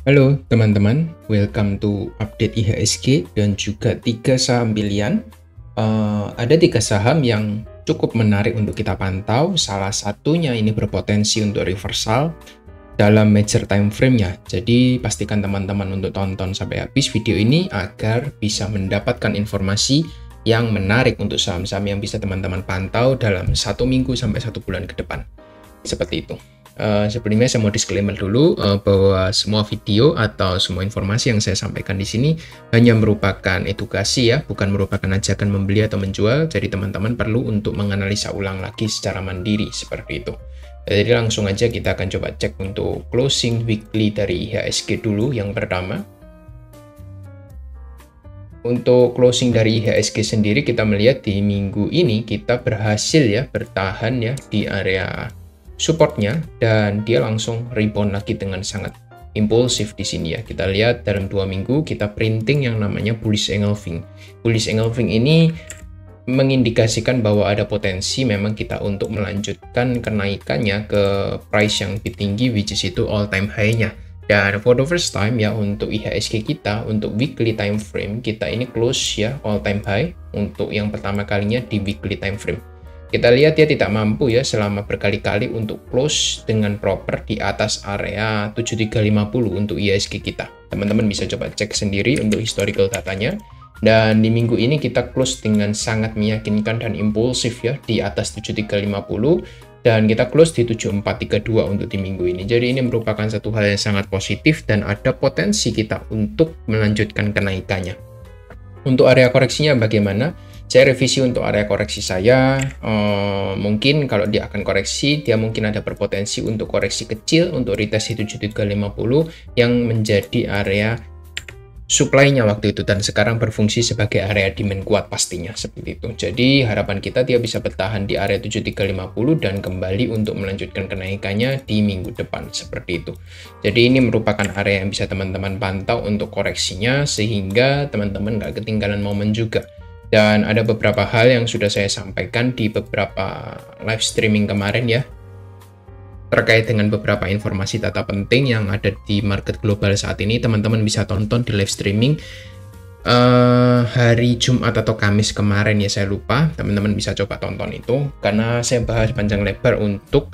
Halo teman-teman, welcome to update IHSG dan juga 3 saham pilihan. Ada 3 saham yang cukup menarik untuk kita pantau. Salah satunya ini berpotensi untuk reversal dalam major time frame-nya. Jadi pastikan teman-teman untuk tonton sampai habis video ini agar bisa mendapatkan informasi yang menarik untuk saham-saham yang bisa teman-teman pantau dalam 1 minggu sampai 1 bulan ke depan. Seperti itu. Sebelumnya saya mau disclaimer dulu bahwa semua video atau semua informasi yang saya sampaikan di sini hanya merupakan edukasi ya, bukan merupakan ajakan membeli atau menjual. Jadi teman-teman perlu untuk menganalisa ulang lagi secara mandiri seperti itu. Jadi langsung aja kita akan coba cek untuk closing weekly dari IHSG dulu yang pertama. Untuk closing dari IHSG sendiri kita melihat di minggu ini kita berhasil ya bertahan ya di area supportnya dan dia langsung rebound lagi dengan sangat impulsif di sini ya. Kita lihat dalam 2 minggu kita printing yang namanya bullish engulfing. Bullish engulfing ini mengindikasikan bahwa ada potensi memang kita untuk melanjutkan kenaikannya ke price yang lebih tinggi, which is itu all time high-nya. Dan for the first time ya untuk IHSG kita untuk weekly time frame kita ini close ya all time high untuk yang pertama kalinya di weekly time frame. Kita lihat dia tidak mampu ya selama berkali-kali untuk close dengan proper di atas area 7350 untuk IHSG kita. Teman-teman bisa coba cek sendiri untuk historical datanya. Dan di minggu ini kita close dengan sangat meyakinkan dan impulsif ya di atas 7350 dan kita close di 7432 untuk di minggu ini. Jadi ini merupakan satu hal yang sangat positif dan ada potensi kita untuk melanjutkan kenaikannya. Untuk area koreksinya bagaimana? Saya revisi untuk area koreksi saya, mungkin kalau dia akan koreksi, dia mungkin ada berpotensi untuk koreksi kecil untuk retest di 7350 yang menjadi area supply-nya waktu itu dan sekarang berfungsi sebagai area demand kuat pastinya seperti itu. Jadi harapan kita dia bisa bertahan di area 7350 dan kembali untuk melanjutkan kenaikannya di minggu depan seperti itu. Jadi ini merupakan area yang bisa teman-teman pantau untuk koreksinya sehingga teman-teman nggak ketinggalan momen juga. Dan ada beberapa hal yang sudah saya sampaikan di beberapa live streaming kemarin ya, terkait dengan beberapa informasi data penting yang ada di market global saat ini. Teman-teman bisa tonton di live streaming hari Jumat atau Kamis kemarin ya, saya lupa. Teman-teman bisa coba tonton itu karena saya bahas panjang lebar untuk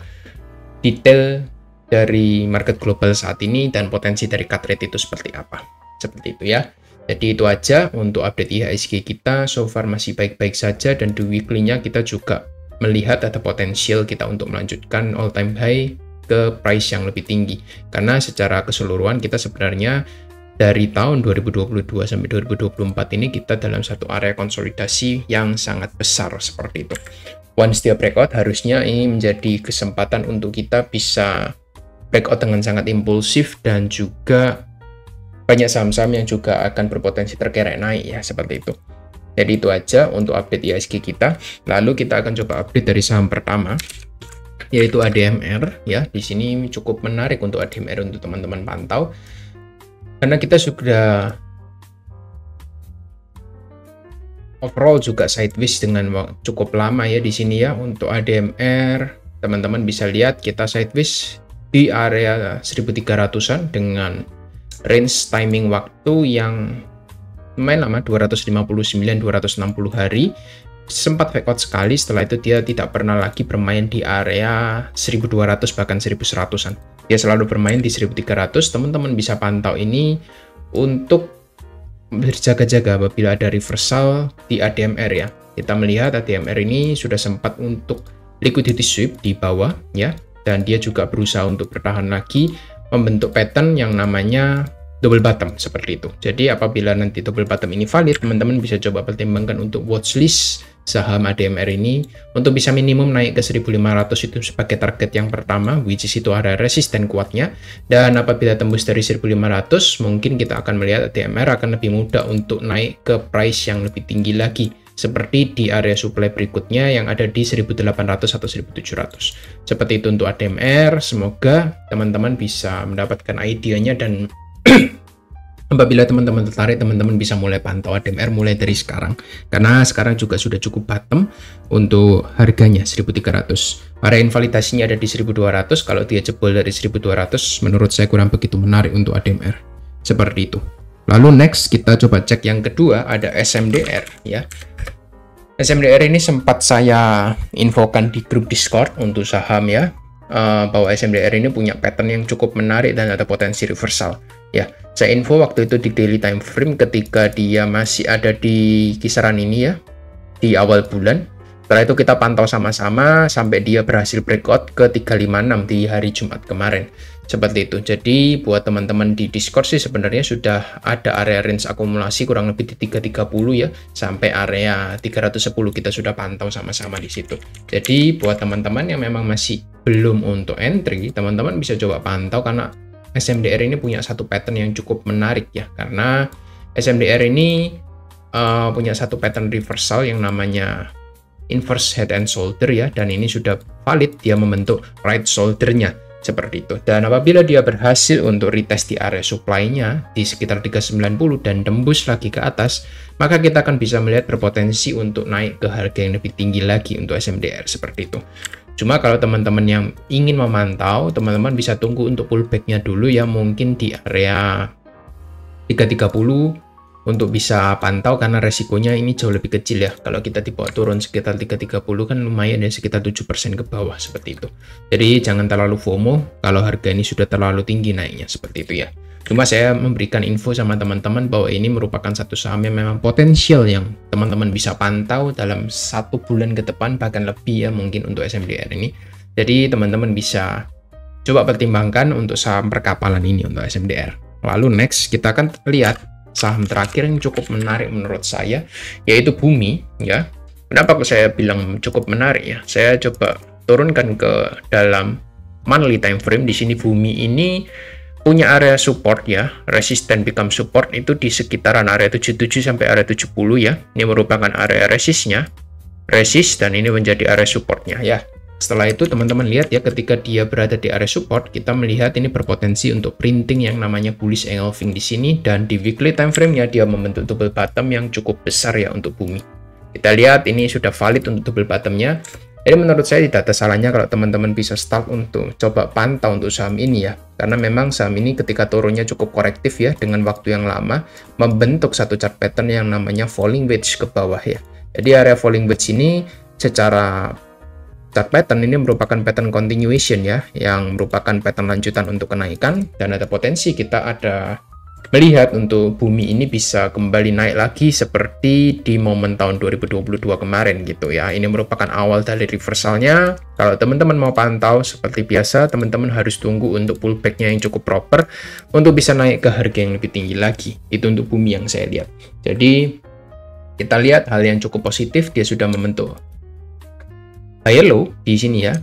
detail dari market global saat ini dan potensi dari cut rate itu seperti apa. Seperti itu ya. Jadi itu aja untuk update IHSG kita. So far masih baik-baik saja dan di weekly-nya kita juga melihat ada potensial kita untuk melanjutkan all time high ke price yang lebih tinggi. Karena secara keseluruhan kita sebenarnya dari tahun 2022 sampai 2024 ini kita dalam satu area konsolidasi yang sangat besar seperti itu. Once dia breakout harusnya ini menjadi kesempatan untuk kita bisa breakout dengan sangat impulsif dan juga banyak saham-saham yang juga akan berpotensi terkerek naik ya seperti itu. Jadi itu aja untuk update IHSG kita. Lalu kita akan coba update dari saham pertama yaitu ADMR ya. Di sini cukup menarik untuk ADMR untuk teman-teman pantau karena kita sudah overall juga sideways dengan cukup lama ya di sini ya. Untuk ADMR teman-teman bisa lihat kita sideways di area 1300-an dengan range timing waktu yang lumayan lama, 259-260 hari. Sempat fake out sekali, setelah itu dia tidak pernah lagi bermain di area 1200 bahkan 1100-an. Dia selalu bermain di 1300. Teman-teman bisa pantau ini untuk berjaga-jaga apabila ada reversal di ADMR ya. Kita melihat ADMR ini sudah sempat untuk liquidity sweep di bawah ya, dan dia juga berusaha untuk bertahan lagi membentuk pattern yang namanya double bottom seperti itu. Jadi apabila nanti double bottom ini valid, teman-teman bisa coba pertimbangkan untuk watchlist saham ADMR ini untuk bisa minimum naik ke 1500 itu sebagai target yang pertama, which is itu area resisten kuatnya. Dan apabila tembus dari 1500, mungkin kita akan melihat ADMR akan lebih mudah untuk naik ke price yang lebih tinggi lagi, seperti di area supply berikutnya yang ada di 1800 atau 1700. Seperti itu untuk ADMR. Semoga teman-teman bisa mendapatkan idenya dan Apabila teman-teman tertarik, teman-teman bisa mulai pantau ADMR mulai dari sekarang. Karena sekarang juga sudah cukup bottom untuk harganya 1.300. Area invalidasinya ada di 1.200. Kalau dia jebol dari 1.200, menurut saya kurang begitu menarik untuk ADMR. Seperti itu. Lalu next kita coba cek yang kedua, ada SMDR ya. SMDR ini sempat saya infokan di grup Discord untuk saham ya. Bahwa SMDR ini punya pattern yang cukup menarik dan ada potensi reversal. Ya, saya info waktu itu di daily time frame ketika dia masih ada di kisaran ini ya, di awal bulan. Setelah itu kita pantau sama-sama sampai dia berhasil breakout ke 356 di hari Jumat kemarin. Seperti itu. Jadi buat teman-teman di Discord sih sebenarnya sudah ada area range akumulasi kurang lebih di 330 ya, sampai area 310 kita sudah pantau sama-sama di situ. Jadi buat teman-teman yang memang masih belum untuk entry, teman-teman bisa coba pantau karena SMDR ini punya satu pattern yang cukup menarik ya, karena SMDR ini punya satu pattern reversal yang namanya inverse head and shoulder ya, dan ini sudah valid dia membentuk right shoulder-nya seperti itu. Dan apabila dia berhasil untuk retest di area supply-nya di sekitar 390 dan tembus lagi ke atas, maka kita akan bisa melihat berpotensi untuk naik ke harga yang lebih tinggi lagi untuk SMDR seperti itu. Cuma kalau teman-teman yang ingin memantau, teman-teman bisa tunggu untuk pullback-nya dulu ya, mungkin di area 330 untuk bisa pantau, karena resikonya ini jauh lebih kecil ya. Kalau kita dibawa turun sekitar 330 kan lumayan ya, sekitar 7% ke bawah seperti itu. Jadi jangan terlalu FOMO kalau harga ini sudah terlalu tinggi naiknya seperti itu ya. Cuma saya memberikan info sama teman-teman bahwa ini merupakan satu saham yang memang potensial yang teman-teman bisa pantau dalam 1 bulan ke depan, bahkan lebih ya mungkin untuk SMDR ini. Jadi teman-teman bisa coba pertimbangkan untuk saham perkapalan ini untuk SMDR. Lalu next kita akan lihat saham terakhir yang cukup menarik menurut saya, yaitu Bumi ya. Kenapa saya bilang cukup menarik ya? Saya coba turunkan ke dalam monthly time frame. Di sini Bumi ini punya area support ya, resisten become support itu di sekitaran area 77 sampai area 70 ya. Ini merupakan area resistnya, resist, dan ini menjadi area supportnya ya. Setelah itu teman-teman lihat ya, ketika dia berada di area support, kita melihat ini berpotensi untuk printing yang namanya bullish engulfing di sini, dan di weekly time frame-nya dia membentuk double bottom yang cukup besar ya untuk Bumi. Kita lihat ini sudah valid untuk double bottom-nya. Jadi menurut saya tidak ada salahnya kalau teman-teman bisa start untuk coba pantau untuk saham ini ya. Karena memang saham ini ketika turunnya cukup korektif ya, dengan waktu yang lama, membentuk satu chart pattern yang namanya falling wedge ke bawah ya. Jadi area falling wedge ini secara chart pattern ini merupakan pattern continuation ya, yang merupakan pattern lanjutan untuk kenaikan, dan ada potensi kita ada melihat untuk Bumi ini bisa kembali naik lagi seperti di momen tahun 2022 kemarin gitu ya. Ini merupakan awal dari reversalnya. Kalau teman-teman mau pantau seperti biasa, teman-teman harus tunggu untuk pullback-nya yang cukup proper untuk bisa naik ke harga yang lebih tinggi lagi. Itu untuk Bumi yang saya lihat. Jadi kita lihat hal yang cukup positif, dia sudah membentuk higher low di sini ya.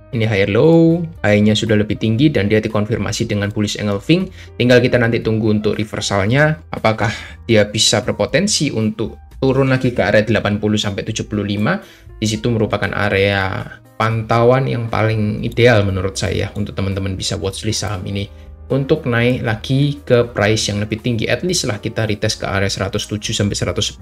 Ini higher low, high-nya sudah lebih tinggi dan dia dikonfirmasi dengan bullish engulfing. Tinggal kita nanti tunggu untuk reversalnya, apakah dia bisa berpotensi untuk turun lagi ke area 80 sampai 75. Di situ merupakan area pantauan yang paling ideal menurut saya untuk teman-teman bisa watchlist saham ini untuk naik lagi ke price yang lebih tinggi. At least lah kita retest ke area 107 sampai 110.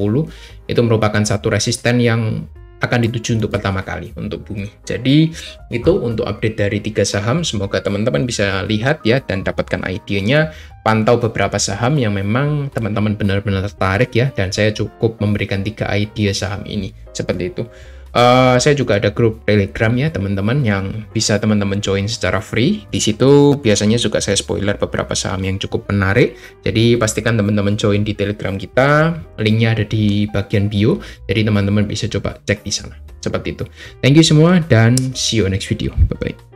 Itu merupakan satu resisten yang akan dituju untuk pertama kali untuk Bumi. Jadi itu untuk update dari 3 saham. Semoga teman-teman bisa lihat ya dan dapatkan idenya. Pantau beberapa saham yang memang teman-teman benar-benar tertarik ya, dan saya cukup memberikan 3 ide saham ini seperti itu. Saya juga ada grup Telegram ya teman-teman, yang bisa teman-teman join secara free. Di situ biasanya juga saya spoiler beberapa saham yang cukup menarik. Jadi pastikan teman-teman join di Telegram kita. Linknya ada di bagian bio. Jadi teman-teman bisa coba cek di sana. Seperti itu. Thank you semua dan see you next video. Bye bye.